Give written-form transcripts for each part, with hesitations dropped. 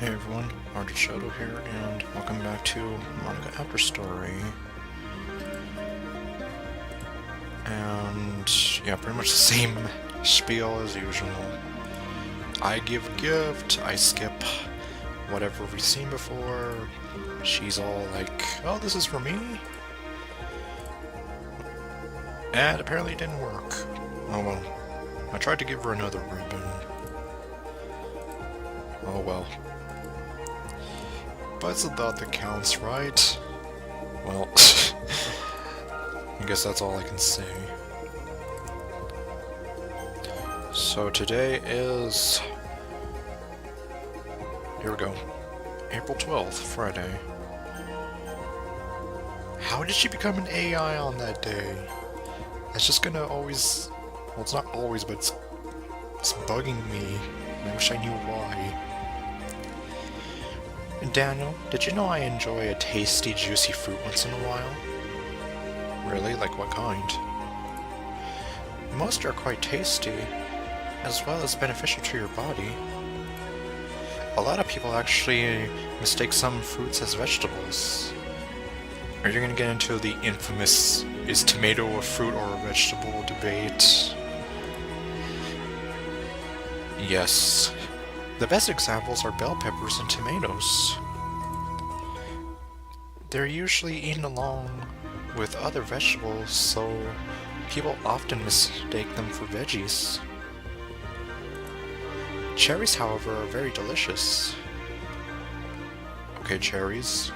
Hey everyone, REUPLOAD here, and welcome back to Monika After Story. And yeah, pretty much the same spiel as usual. I give a gift, I skip whatever we've seen before. She's all like, oh, this is for me? And apparently it didn't work. Oh well, I tried to give her another ribbon. Oh well. But it's the thought that counts, right? Well, I guess that's all I can say. So today is... here we go. April 12th, Friday. How did she become an AI on that day? It's just gonna always... well, it's not always, but it's bugging me. I wish I knew why. Daniel, did you know I enjoy a tasty, juicy fruit once in a while? Really? Like what kind? Most are quite tasty, as well as beneficial to your body. A lot of people actually mistake some fruits as vegetables. Are you gonna get into the infamous, is tomato a fruit or a vegetable debate? Yes. The best examples are bell peppers and tomatoes. They're usually eaten along with other vegetables, so people often mistake them for veggies. Cherries, however, are very delicious. Okay, cherries.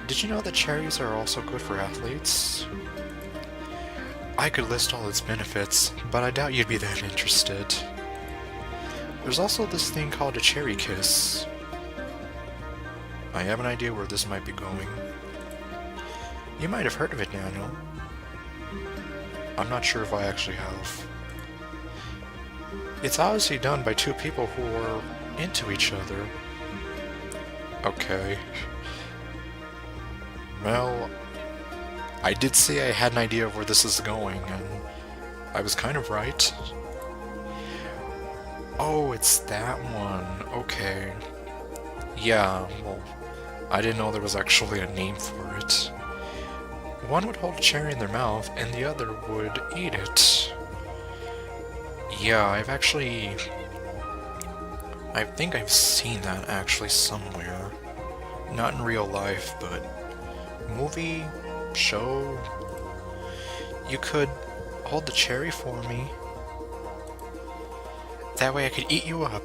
Did you know that cherries are also good for athletes? I could list all its benefits, but I doubt you'd be that interested. There's also this thing called a cherry kiss. I have an idea where this might be going. You might have heard of it, Daniel. I'm not sure if I actually have. It's obviously done by two people who are into each other. Okay. Well, I did say I had an idea of where this is going, and I was kind of right. Oh, it's that one. Okay. Yeah, well, I didn't know there was actually a name for it. One would hold a cherry in their mouth, and the other would eat it. Yeah, I think I've seen that actually somewhere. Not in real life, but movie, show. You could hold the cherry for me. That way I could eat you up.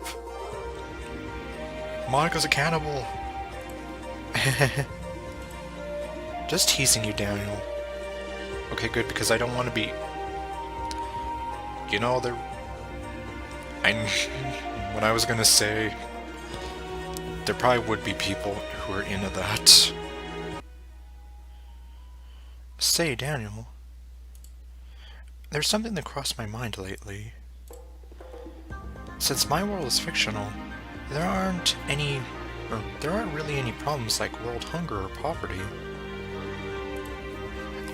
Monika's a cannibal. Just teasing you, Daniel. Okay, good, because I don't want to be... you know, when I was gonna say... there probably would be people who are into that. Say, Daniel. There's something that crossed my mind lately. Since my world is fictional, there aren't really any problems like world hunger or poverty.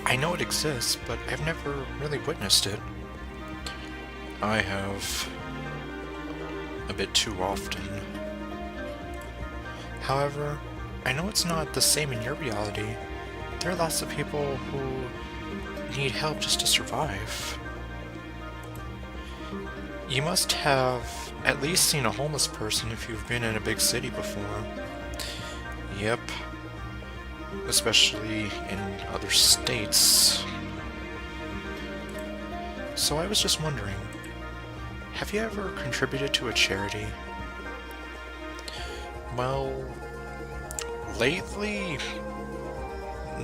I know it exists, but I've never really witnessed it. I have a bit too often. However, I know it's not the same in your reality. There are lots of people who need help just to survive. You must have at least seen a homeless person if you've been in a big city before. Yep. Especially in other states. So I was just wondering, have you ever contributed to a charity? Well, lately,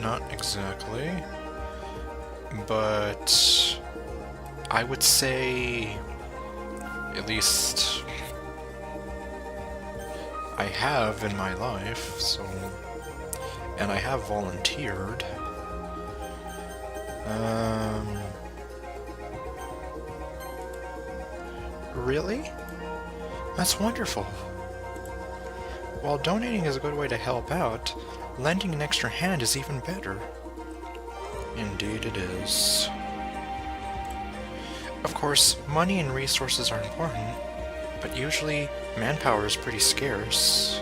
not exactly, but I would say at least I have in my life, so, and I have volunteered. Really? That's wonderful. While donating is a good way to help out, lending an extra hand is even better. Indeed it is. Of course, money and resources are important, but usually manpower is pretty scarce.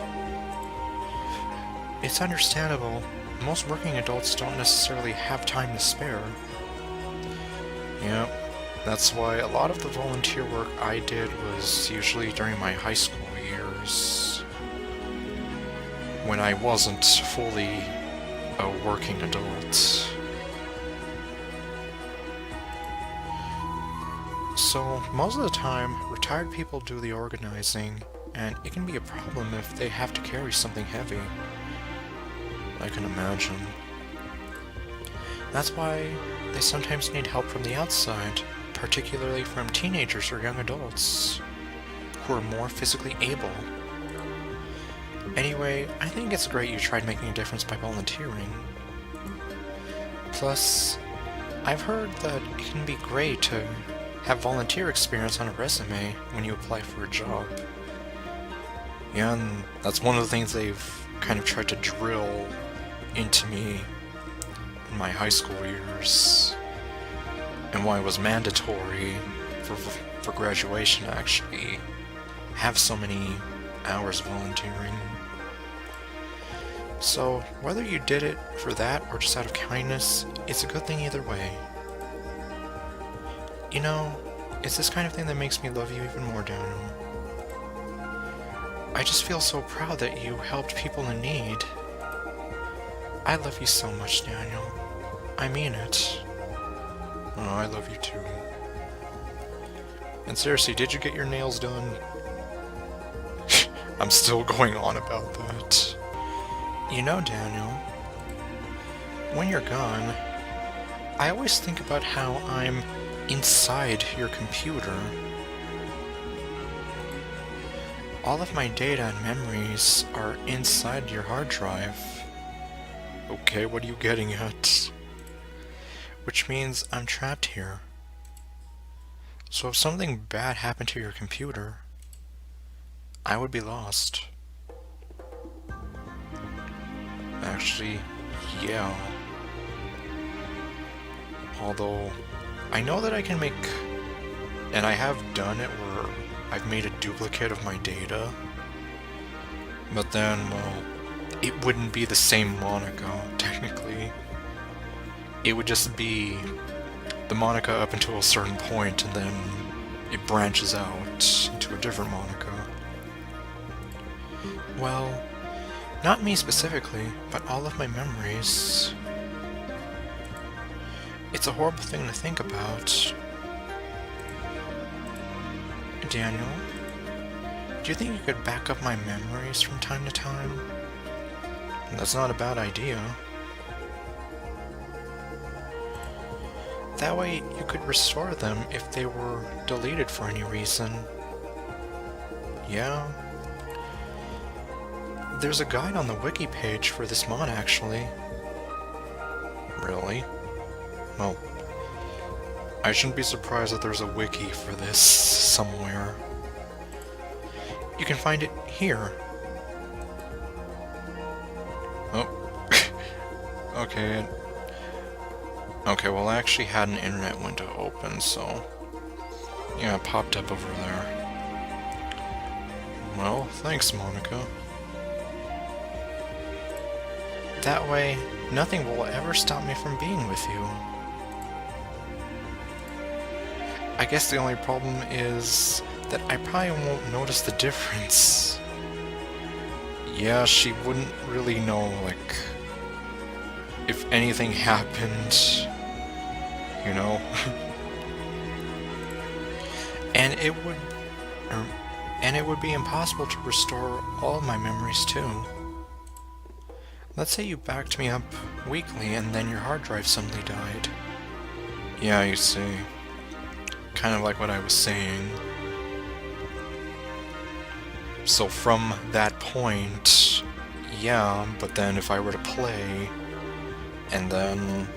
It's understandable. Most working adults don't necessarily have time to spare. Yep, that's why a lot of the volunteer work I did was usually during my high school years, when I wasn't fully a working adult. So, most of the time, retired people do the organizing, and it can be a problem if they have to carry something heavy. I can imagine. That's why they sometimes need help from the outside, particularly from teenagers or young adults, who are more physically able. Anyway, I think it's great you tried making a difference by volunteering. Plus, I've heard that it can be great to have volunteer experience on a resume when you apply for a job. Yeah, and that's one of the things they've kind of tried to drill into me in my high school years, and why it was mandatory for graduation to actually have so many hours volunteering. So, whether you did it for that or just out of kindness, it's a good thing either way. You know, it's this kind of thing that makes me love you even more, Daniel. I just feel so proud that you helped people in need. I love you so much, Daniel. I mean it. Oh, I love you too. And seriously, did you get your nails done? I'm still going on about that. You know, Daniel, when you're gone, I always think about how I'm inside your computer. All of my data and memories are inside your hard drive. Okay, what are you getting at? Which means I'm trapped here. So if something bad happened to your computer, I would be lost. Actually, yeah. Although, I know that I can make, and I have done it where I've made a duplicate of my data, but then, well, it wouldn't be the same Monika, technically. It would just be the Monika up until a certain point, and then it branches out into a different Monika. Well, not me specifically, but all of my memories. It's a horrible thing to think about. Daniel, do you think you could back up my memories from time to time? That's not a bad idea. That way you could restore them if they were deleted for any reason. Yeah. There's a guide on the wiki page for this mod, actually. Really? Well, I shouldn't be surprised that there's a wiki for this somewhere. You can find it here. Oh. Okay. Okay, well, I actually had an internet window open, so yeah, it popped up over there. Well, thanks, Monika. That way, nothing will ever stop me from being with you. I guess the only problem is that I probably won't notice the difference. Yeah, she wouldn't really know, like, if anything happened, you know? And it would be impossible to restore all of my memories too. Let's say you backed me up weekly and then your hard drive suddenly died. Yeah, you see. Kind of like what I was saying. So from that point, yeah, but then if I were to play, and then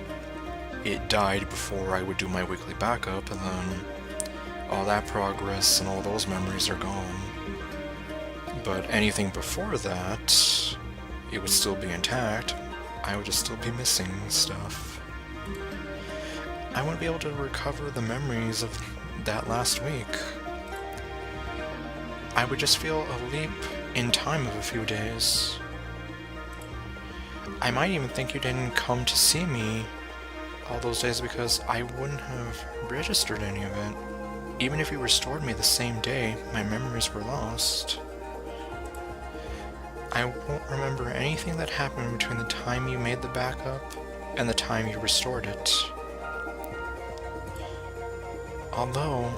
it died before I would do my weekly backup, and then all that progress and all those memories are gone. But anything before that, it would still be intact. I would just still be missing stuff. I wouldn't be able to recover the memories of that last week. I would just feel a leap in time of a few days. I might even think you didn't come to see me all those days because I wouldn't have registered any of it. Even if you restored me the same day, my memories were lost. I won't remember anything that happened between the time you made the backup and the time you restored it. Although...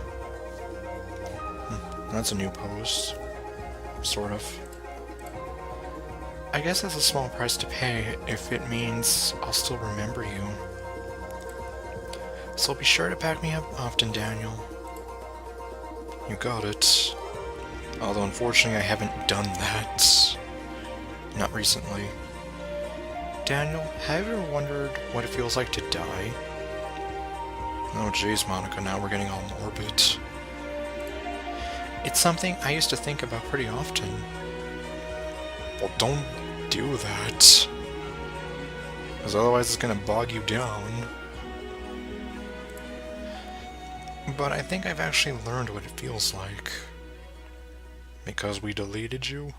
that's a new pose. Sort of. I guess that's a small price to pay if it means I'll still remember you. So be sure to back me up often, Daniel. You got it. Although unfortunately I haven't done that. Not recently. Daniel, have you ever wondered what it feels like to die? Oh jeez, Monika, now we're getting all morbid. It's something I used to think about pretty often. Well, don't do that. Because otherwise it's gonna bog you down. But I think I've actually learned what it feels like. Because we deleted you?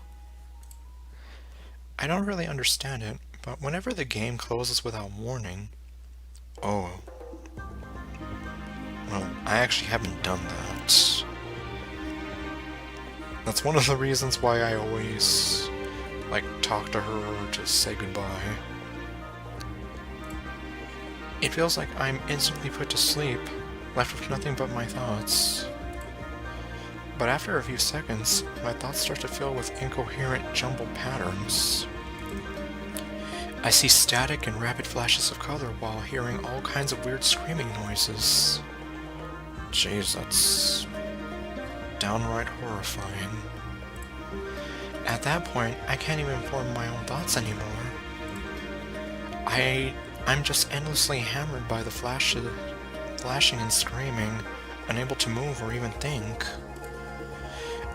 I don't really understand it, but whenever the game closes without warning... Oh. Well, I actually haven't done that. That's one of the reasons why I always, like, talk to her or just say goodbye. It feels like I'm instantly put to sleep, left with nothing but my thoughts. But after a few seconds, my thoughts start to fill with incoherent, jumbled patterns. I see static and rapid flashes of color while hearing all kinds of weird screaming noises. Jeez, that's downright horrifying. At that point, I can't even form my own thoughts anymore. I'm just endlessly hammered by the flashing and screaming, unable to move or even think.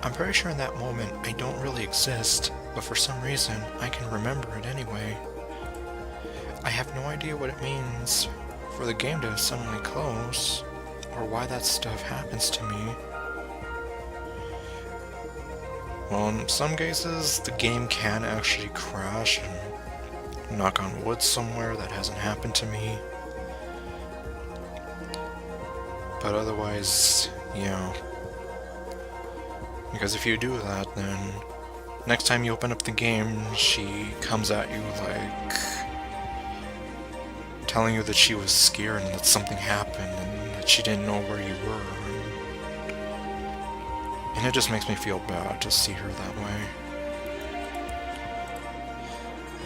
I'm pretty sure in that moment I don't really exist, but for some reason I can remember it anyway. I have no idea what it means for the game to suddenly close, or why that stuff happens to me. Well, in some cases, the game can actually crash, and knock on wood somewhere, that hasn't happened to me. But otherwise, yeah. Because if you do that, then next time you open up the game, she comes at you like telling you that she was scared and that something happened and that she didn't know where you were. And it just makes me feel bad to see her that way.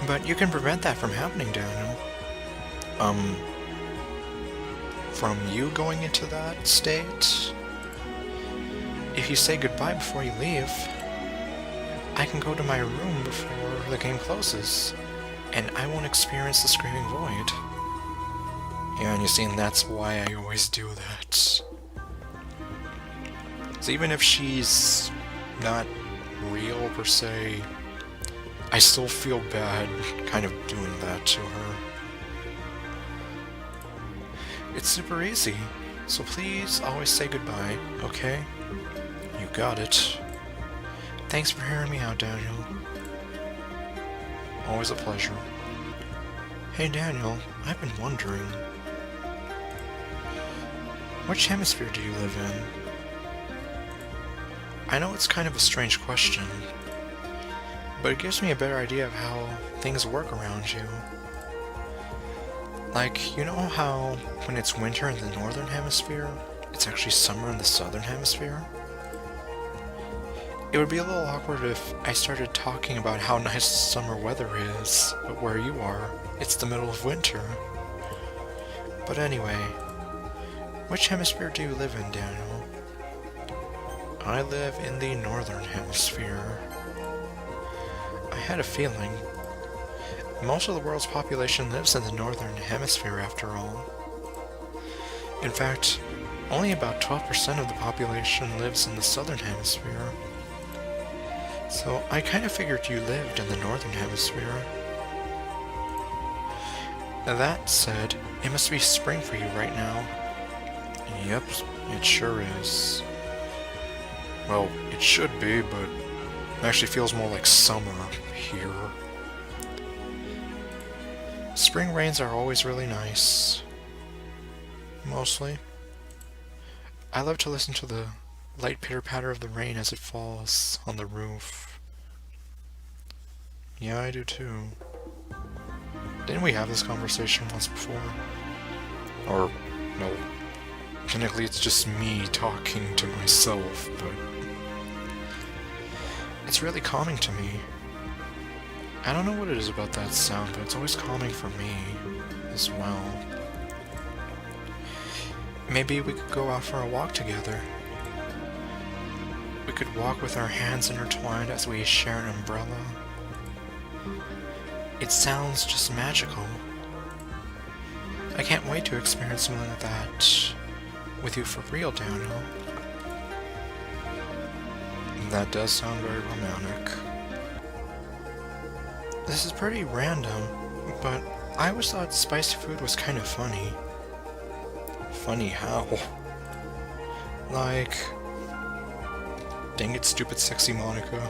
But you can prevent that from happening, Daniel. From you going into that state? If you say goodbye before you leave, I can go to my room before the game closes, and I won't experience the screaming void. Yeah, and you see, and that's why I always do that. So even if she's not real per se, I still feel bad kind of doing that to her. It's super easy, so please always say goodbye, okay? You got it. Thanks for hearing me out, Daniel. Always a pleasure. Hey Daniel, I've been wondering, which hemisphere do you live in? I know it's kind of a strange question, but it gives me a better idea of how things work around you. Like, you know how when it's winter in the northern hemisphere, it's actually summer in the southern hemisphere? It would be a little awkward if I started talking about how nice summer weather is, but where you are, it's the middle of winter. But anyway, which hemisphere do you live in, Daniel? I live in the northern hemisphere. I had a feeling. Most of the world's population lives in the northern hemisphere after all. In fact, only about 12% of the population lives in the southern hemisphere. So I kind of figured you lived in the northern hemisphere. That said, it must be spring for you right now. Yep, it sure is. Well, it should be, but it actually feels more like summer here. Spring rains are always really nice. Mostly. I love to listen to the light pitter-patter of the rain as it falls on the roof. Yeah, I do too. Didn't we have this conversation once before? Or, no. Technically it's just me talking to myself, but... it's really calming to me. I don't know what it is about that sound, but it's always calming for me as well. Maybe we could go out for a walk together. We could walk with our hands intertwined as we share an umbrella. It sounds just magical. I can't wait to experience something like that with you for real, Daniel. That does sound very romantic. This is pretty random, but I always thought spicy food was kind of funny. Funny how? Like... dang it, stupid sexy Monika.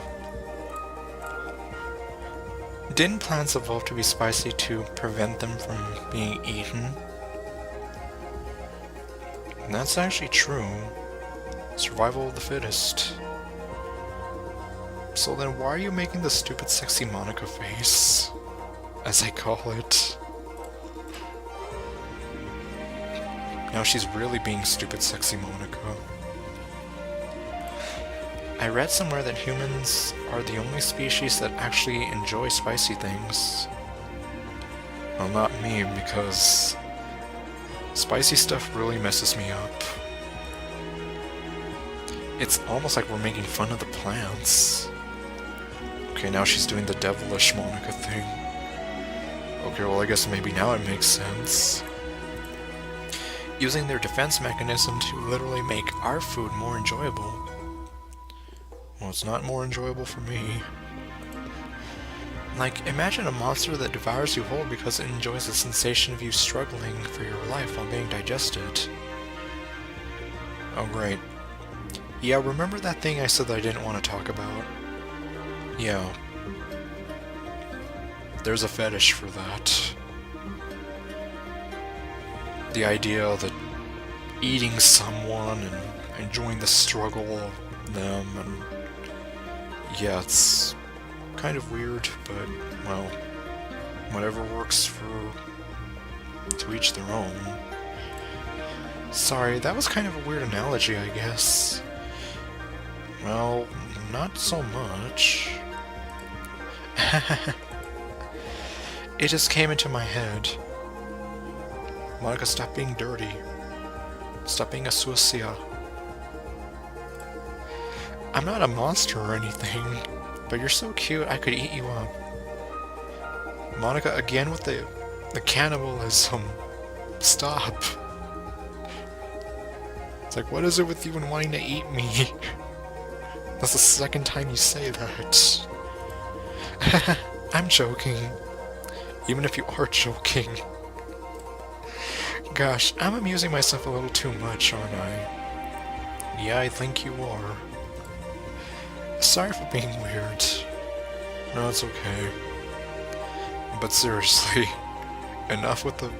Didn't plants evolve to be spicy to prevent them from being eaten? And that's actually true. Survival of the fittest. So then why are you making the stupid sexy Monika face? As I call it. Now she's really being stupid sexy Monika. I read somewhere that humans are the only species that actually enjoy spicy things. Well, not me, because spicy stuff really messes me up. It's almost like we're making fun of the plants. Okay, now she's doing the devilish Monika thing. Okay, well I guess maybe now it makes sense. Using their defense mechanism to literally make our food more enjoyable. Well, it's not more enjoyable for me. Like, imagine a monster that devours you whole because it enjoys the sensation of you struggling for your life while being digested. Oh, great. Yeah, remember that thing I said that I didn't want to talk about? Yeah. There's a fetish for that. The idea that eating someone and enjoying the struggle of them, and yeah, it's kind of weird, but, well, whatever works for... to each their own. Sorry, that was kind of a weird analogy, I guess. Well, not so much. It just came into my head. Monika, stop being dirty. Stop being a sucia. I'm not a monster or anything, but you're so cute I could eat you up. Monika, again with the cannibalism. Stop. It's like, what is it with you and wanting to eat me? That's the second time you say that. I'm joking. Even if you are joking. Gosh, I'm amusing myself a little too much, aren't I? Yeah, I think you are. Sorry for being weird. No, it's okay. But seriously, enough with the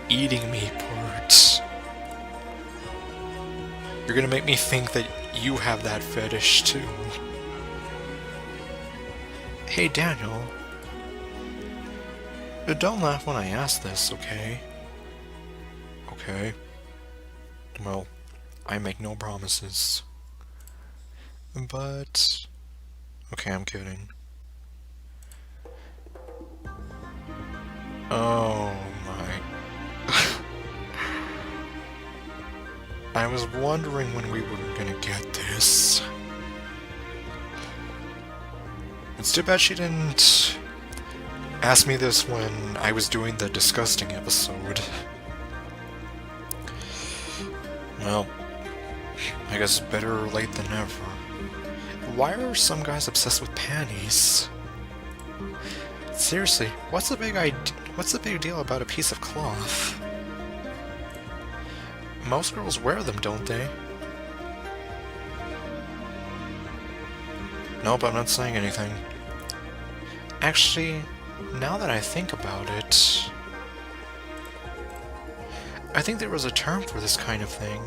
eating me part. You're gonna make me think that you have that fetish too. Hey Daniel. But don't laugh when I ask this, okay? Okay. Well, I make no promises. But... okay, I'm kidding. Oh my... I was wondering when we were gonna get this. It's too bad she didn't ask me this when I was doing the disgusting episode. Well, I guess better late than never. Why are some guys obsessed with panties? Seriously, what's the big deal about a piece of cloth? Most girls wear them, don't they? Nope, I'm not saying anything. Actually, now that I think about it, I think there was a term for this kind of thing.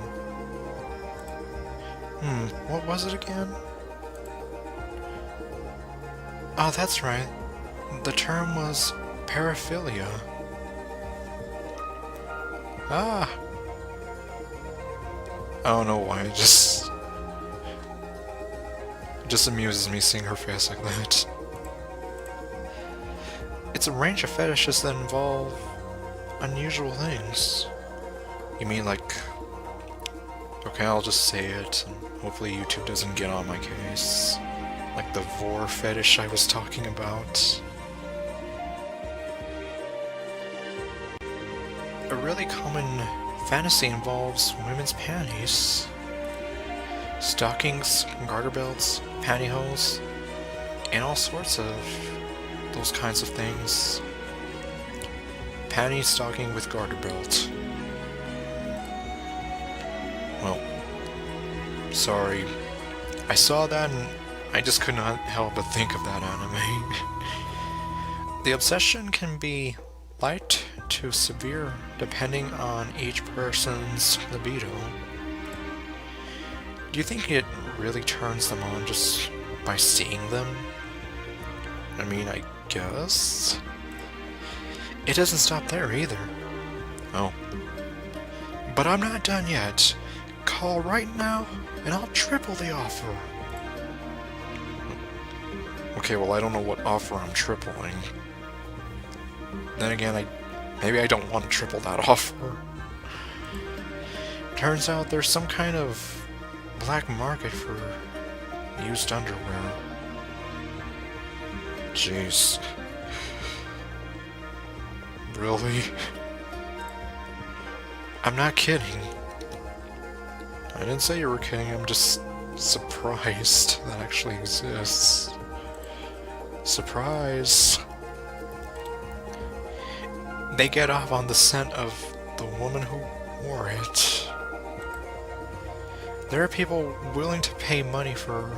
What was it again? Oh, that's right. The term was paraphilia. Ah! I don't know why, it just amuses me seeing her face like that. It's a range of fetishes that involve unusual things. You mean like... Okay, I'll just say it, and hopefully YouTube doesn't get on my case. Like the vor fetish I was talking about. A really common fantasy involves women's panties. Stockings, garter belts, pantyhose, and all sorts of those kinds of things. Panty stocking with garter belt. Well, sorry. I saw that and I just could not help but think of that anime. The obsession can be light to severe depending on each person's libido. Do you think it really turns them on just by seeing them? I mean, I guess. It doesn't stop there either. Oh. But I'm not done yet. Call right now, and I'll triple the offer. Okay, well, I don't know what offer I'm tripling. Then again, maybe I don't want to triple that offer. Turns out there's some kind of black market for used underwear. Jeez. Really? I'm not kidding. I didn't say you were kidding, I'm just surprised that actually exists. Surprise! They get off on the scent of the woman who wore it. There are people willing to pay money for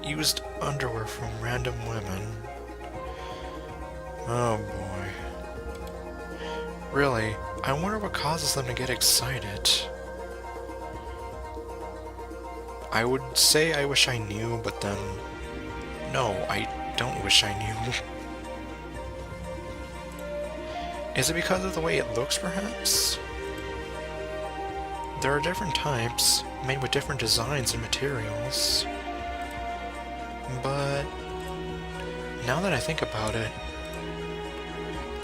used underwear from random women. Oh boy. Really, I wonder what causes them to get excited. I would say I wish I knew, but then... No, I don't wish I knew. Is it because of the way it looks, perhaps? There are different types, made with different designs and materials. But... now that I think about it,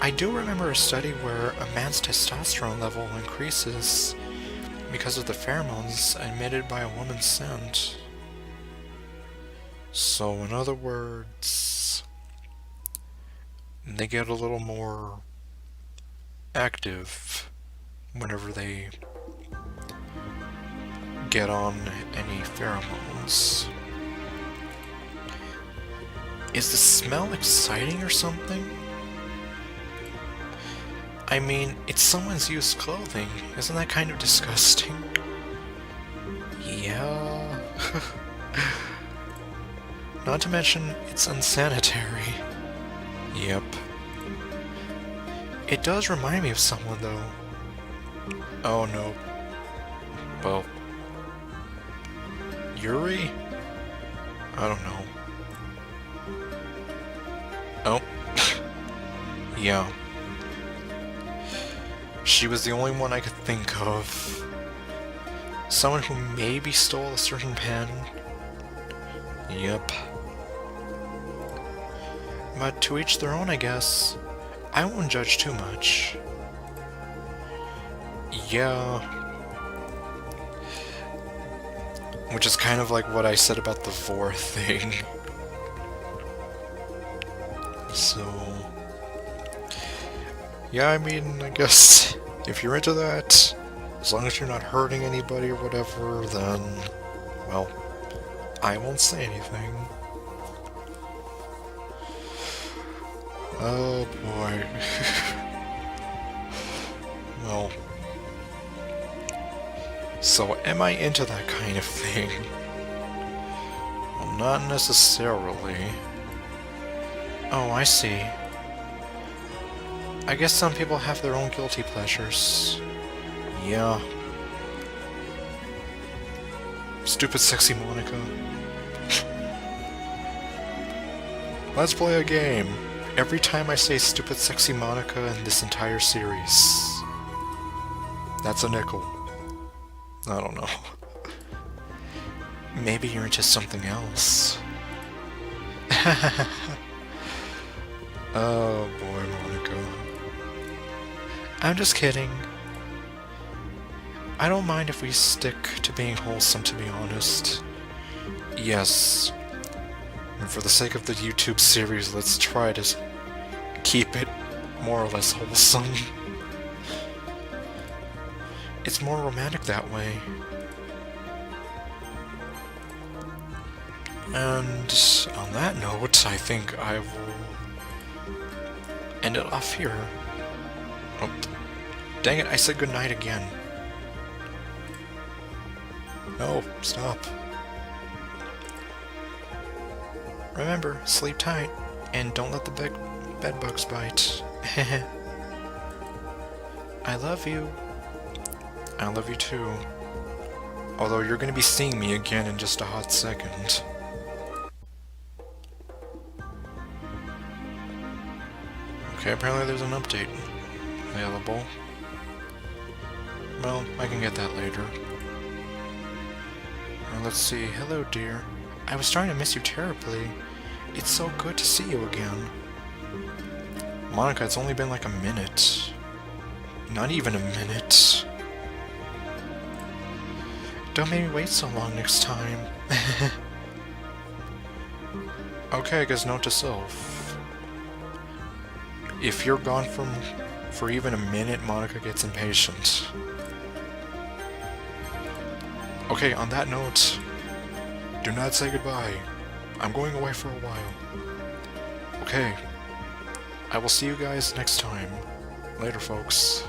I do remember a study where a man's testosterone level increases because of the pheromones emitted by a woman's scent. So, in other words, they get a little more active whenever they get on any pheromones. Is the smell exciting or something? I mean, it's someone's used clothing. Isn't that kind of disgusting? Yeah. Not to mention, it's unsanitary. Yep. It does remind me of someone, though. Oh no. Well... Yuri? I don't know. Oh. Yeah. She was the only one I could think of. Someone who maybe stole a certain pen. Yep. But to each their own, I guess. I won't judge too much. Yeah. Which is kind of like what I said about the vor thing. So... yeah, I mean, I guess if you're into that, as long as you're not hurting anybody or whatever, then, well, I won't say anything. Oh boy. Well, so am I into that kind of thing? Well, Not necessarily. Oh, I see. I guess some people have their own guilty pleasures. Yeah. Stupid sexy Monika. Let's play a game. Every time I say stupid sexy Monika in this entire series, that's a nickel. I don't know. Maybe you're into something else. Oh boy, Monika. I'm just kidding. I don't mind if we stick to being wholesome, to be honest. Yes. And for the sake of the YouTube series, let's try to keep it more or less wholesome. It's more romantic that way. And on that note, I think I will end it off here. Oh, dang it, I said goodnight again. No, stop. Remember, sleep tight, and don't let the bed bugs bite. I love you. I love you too. Although you're gonna be seeing me again in just a hot second. Okay, apparently there's an update available. Well, I can get that later. Let's see. Hello, dear. I was starting to miss you terribly. It's so good to see you again. Monika, it's only been like a minute. Not even a minute. Don't make me wait so long next time. Okay, I guess note to self. If you're gone for even a minute, Monika gets impatient. Okay, on that note, do not say goodbye. I'm going away for a while. Okay, I will see you guys next time. Later, folks.